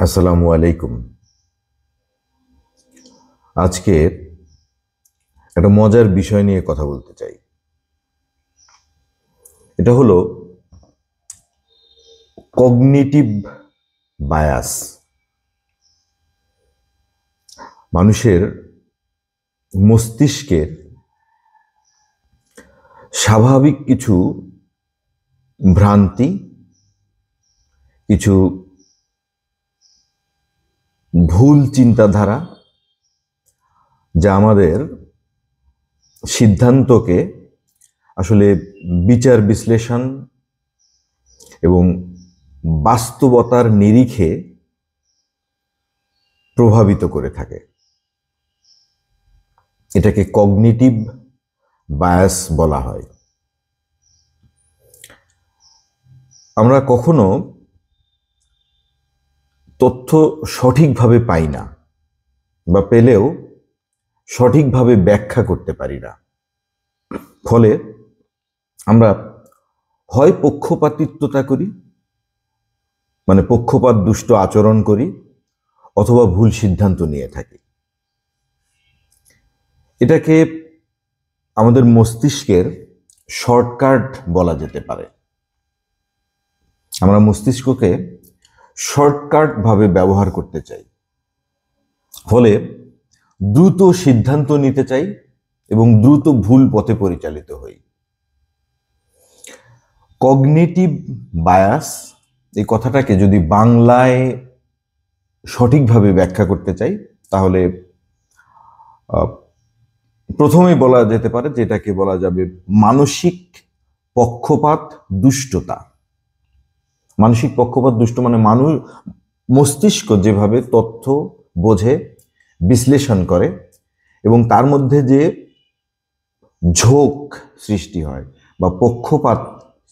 আসসালামু আলাইকুম। আজকে একটা মজার বিষয় নিয়ে কথা বলতে চাই। এটা হলো কগনিটিভ বায়াস। মানুষের মস্তিষ্কের স্বাভাবিক কিছু ভ্রান্তি, কিছু ভুল চিন্তাধারা, যা আমাদের সিদ্ধান্তকে আসলে বিচার বিশ্লেষণ এবং বাস্তবতার নিরিখে প্রভাবিত করে থাকে। এটাকে কগনিটিভ বায়াস বলা হয়। আমরা কখনো তথ্য সঠিকভাবে পাই না, বা পেলেও সঠিকভাবে ব্যাখ্যা করতে পারি না। ফলে আমরা হয় পক্ষপাতিত্বতা করি, মানে পক্ষপাত দুষ্ট আচরণ করি, অথবা ভুল সিদ্ধান্ত নিয়ে থাকি। এটাকে আমাদের মস্তিষ্কের শর্টকাট বলা যেতে পারে। আমরা মস্তিষ্ককে শর্টকাট ভাবে ব্যবহার করতে চাই, ফলে দ্রুত সিদ্ধান্ত নিতে চাই এবং দ্রুত ভুল পথে পরিচালিত হই। কগনিটিভ বায়াস এই কথাটাকে যদি বাংলায় সঠিকভাবে ব্যাখ্যা করতে চাই, তাহলে প্রথমেই বলা যেতে পারে যেটাকে বলা যাবে মানসিক পক্ষপাত দুষ্টতা। মানসিক পক্ষপাত দুষ্ট মানে মস্তিষ্ক যেভাবে তথ্য বোঝে, বিশ্লেষণ করে এবং তার মধ্যে যে ঝোঁক সৃষ্টি হয় বা পক্ষপাত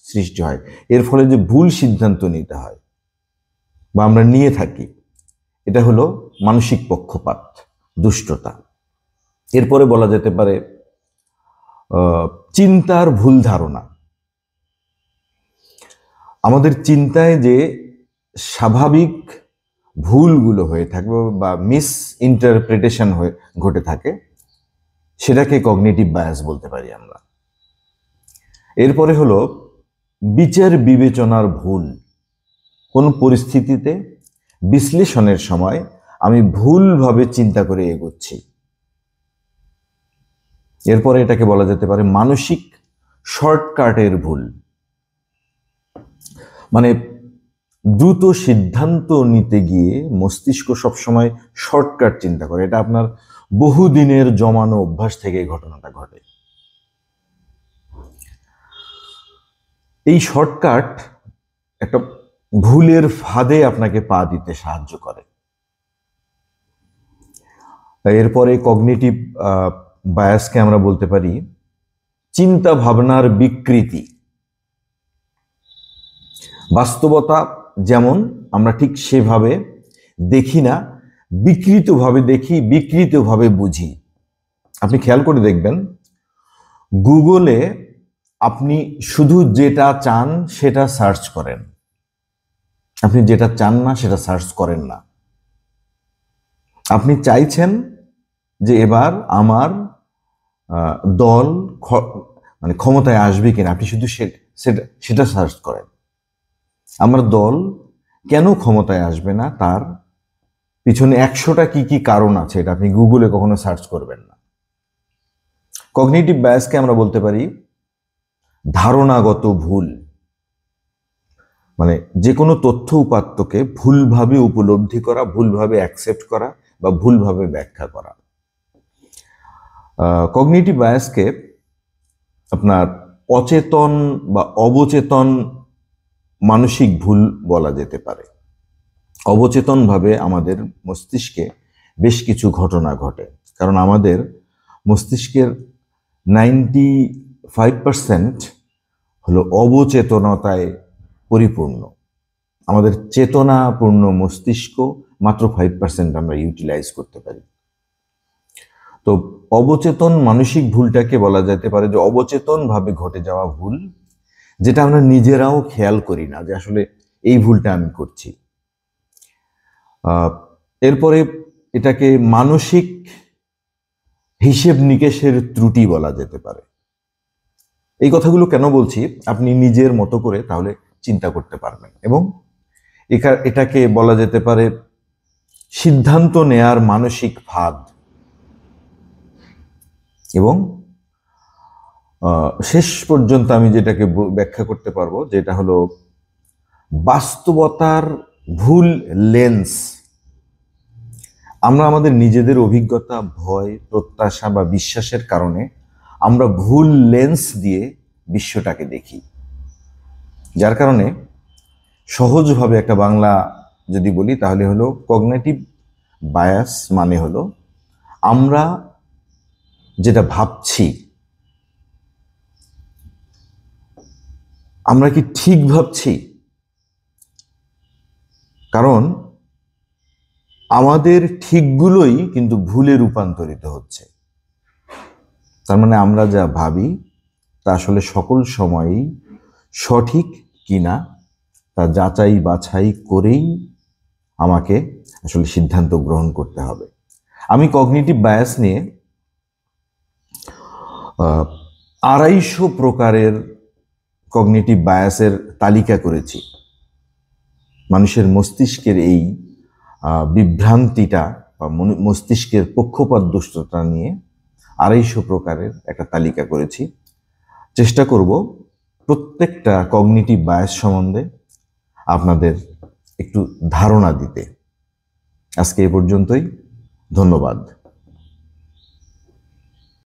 সৃষ্টি হয়, এর ফলে যে ভুল সিদ্ধান্ত নিতে হয় বা আমরা নিয়ে থাকি, এটা হলো মানসিক পক্ষপাত দুষ্টতা। এরপরে বলা যেতে পারে চিন্তার ভুল ধারণা। আমাদের চিন্তায় যে স্বাভাবিক ভুলগুলো হয়ে থাকবে বা মিস ইন্টারপ্রিটেশন ঘটে থাকে, সেটাকে কগনিটিভ বায়াস বলতে পারি আমরা। এরপরে হলো বিচার বিবেচনার ভুল। কোন পরিস্থিতিতে বিশ্লেষণের সময় আমি ভুলভাবে চিন্তা করে এগোচ্ছি। এরপরে এটাকে বলা যেতে পারে মানসিক শর্টকাটের ভুল, মানে দ্রুত সিদ্ধান্ত নিতে গিয়ে মস্তিষ্ক সবসময় শর্টকাট চিন্তা করে। এটা আপনার বহুদিনের জমানো অভ্যাস থেকে ঘটনাটা ঘটে। এই শর্টকাট একটা ভুলের ফাঁদে আপনাকে পা দিতে সাহায্য করে। এরপরে কগনিটিভ বায়াসকে আমরা বলতে পারি চিন্তা ভাবনার বিকৃতি। বাস্তবতা যেমন আমরা ঠিক সেভাবে দেখি না, বিকৃতভাবে দেখি, বিকৃতভাবে বুঝি। আপনি খেয়াল করে দেখবেন, গুগলে আপনি শুধু যেটা চান সেটা সার্চ করেন, আপনি যেটা চান না সেটা সার্চ করেন না। আপনি চাইছেন যে এবার আমার দল মানে ক্ষমতায় আসবে কিনা, আপনি শুধু সেটা সার্চ করেন। আমার দল কেন ক্ষমতায় আসবে না তার পিছনে 100টা কি কি কারণ আছে, এটা আপনি গুগলে কখনো সার্চ করবেন না। কগনিটিভ বায়াসকে আমরা বলতে পারি ধারণাগত ভুল, মানে যে কোনো তথ্য উপাত্তকে ভুলভাবে উপলব্ধি করা, ভুলভাবে অ্যাকসেপ্ট করা বা ভুলভাবে ব্যাখ্যা করা। কগনিটিভ বায়াসকে আপনার অচেতন বা অবচেতন মানসিক ভুল বলা যেতে পারে। অবচেতনভাবে আমাদের মস্তিষ্কে বেশ কিছু ঘটনা ঘটে, কারণ আমাদের মস্তিষ্কের 95% হলো অবচেতনতায় পরিপূর্ণ। আমাদের চেতনাপূর্ণ মস্তিষ্ক মাত্র 5% আমরা ইউটিলাইজ করতে পারি। তো অবচেতন মানসিক ভুলটাকে বলা যেতে পারে যে অবচেতনভাবে ঘটে যাওয়া ভুল, যেটা আমরা নিজেরাও খেয়াল করি না যে আসলে এই ভুলটা আমি করছি। এরপরে এটাকে মানসিক হিসেব নিকেশের ত্রুটি বলা যেতে পারে। এই কথাগুলো কেন বলছি, আপনি নিজের মতো করে তাহলে চিন্তা করতে পারবেন। এবং এটাকে বলা যেতে পারে সিদ্ধান্ত নেয়ার মানসিক ফাঁদ। এবং শেষ পর্যন্ত আমি যেটাকে ব্যাখ্যা করতে পারবো, যেটা হলো বাস্তবতার ভুল লেন্স। আমরা আমাদের নিজেদের অভিজ্ঞতা, ভয়, প্রত্যাশা বা বিশ্বাসের কারণে আমরা ভুল লেন্স দিয়ে বিশ্বটাকে দেখি, যার কারণে সহজভাবে একটা বাংলা যদি বলি তাহলে হলো কগনিটিভ বায়াস। মানে হলো আমরা যেটা ভাবছি আমরা কি ঠিক ভাবছি, কারণ আমাদের ঠিকগুলোই কিন্তু ভুলে রূপান্তরিত হচ্ছে। তার মানে আমরা যা ভাবি তা আসলে সকল সময়ই সঠিক কিনা তা যাচাই বাছাই করেই আমাকে আসলে সিদ্ধান্ত গ্রহণ করতে হবে। আমি কগনিটিভ বায়াস নিয়ে 250 প্রকারের কগনিটিভ বায়াসের তালিকা করেছি। মানুষের মস্তিষ্কের এই বিভ্রান্তিটা বা মস্তিষ্কের পক্ষপাত দুষ্টতা নিয়ে 250 প্রকারের একটা তালিকা করেছি। চেষ্টা করব প্রত্যেকটা কগনিটিভ বায়াস সম্বন্ধে আপনাদের একটু ধারণা দিতে। আজকে এ পর্যন্তই, ধন্যবাদ।